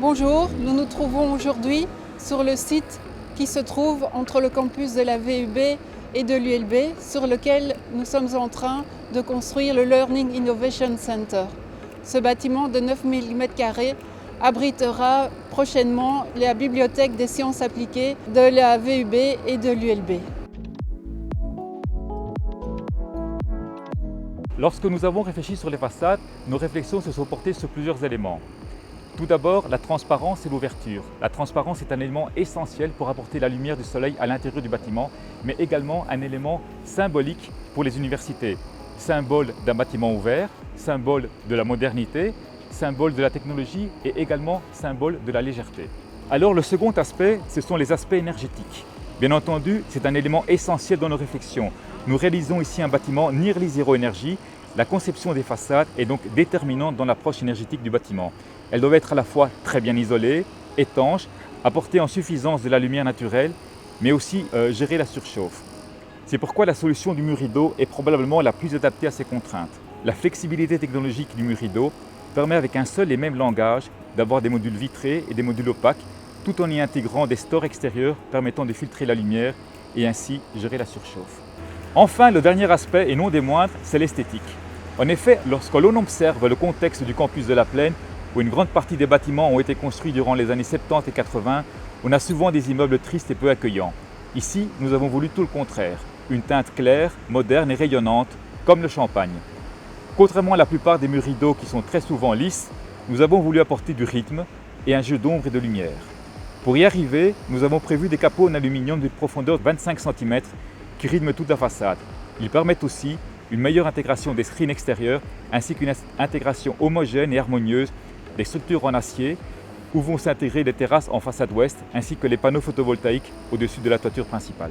Bonjour, nous nous trouvons aujourd'hui sur le site qui se trouve entre le campus de la VUB et de l'ULB, sur lequel nous sommes en train de construire le Learning Innovation Center. Ce bâtiment de 9000 m² abritera prochainement la bibliothèque des sciences appliquées de la VUB et de l'ULB. Lorsque nous avons réfléchi sur les façades, nos réflexions se sont portées sur plusieurs éléments. Tout d'abord, la transparence et l'ouverture. La transparence est un élément essentiel pour apporter la lumière du soleil à l'intérieur du bâtiment, mais également un élément symbolique pour les universités. Symbole d'un bâtiment ouvert, symbole de la modernité, symbole de la technologie et également symbole de la légèreté. Alors le second aspect, ce sont les aspects énergétiques. Bien entendu, c'est un élément essentiel dans nos réflexions. Nous réalisons ici un bâtiment Nearly Zero Energy. La conception des façades est donc déterminante dans l'approche énergétique du bâtiment. Elles doivent être à la fois très bien isolées, étanches, apporter en suffisance de la lumière naturelle, mais aussi gérer la surchauffe. C'est pourquoi la solution du mur rideau est probablement la plus adaptée à ces contraintes. La flexibilité technologique du mur rideau permet avec un seul et même langage d'avoir des modules vitrés et des modules opaques, tout en y intégrant des stores extérieurs permettant de filtrer la lumière et ainsi gérer la surchauffe. Enfin, le dernier aspect, et non des moindres, c'est l'esthétique. En effet, lorsque l'on observe le contexte du campus de la Plaine, où une grande partie des bâtiments ont été construits durant les années 70 et 80, on a souvent des immeubles tristes et peu accueillants. Ici, nous avons voulu tout le contraire, une teinte claire, moderne et rayonnante, comme le champagne. Contrairement à la plupart des murs rideaux qui sont très souvent lisses, nous avons voulu apporter du rythme et un jeu d'ombre et de lumière. Pour y arriver, nous avons prévu des capots en aluminium d'une profondeur de 25 cm qui rythment toute la façade. Ils permettent aussi une meilleure intégration des screens extérieurs ainsi qu'une intégration homogène et harmonieuse des structures en acier où vont s'intégrer les terrasses en façade ouest ainsi que les panneaux photovoltaïques au-dessus de la toiture principale.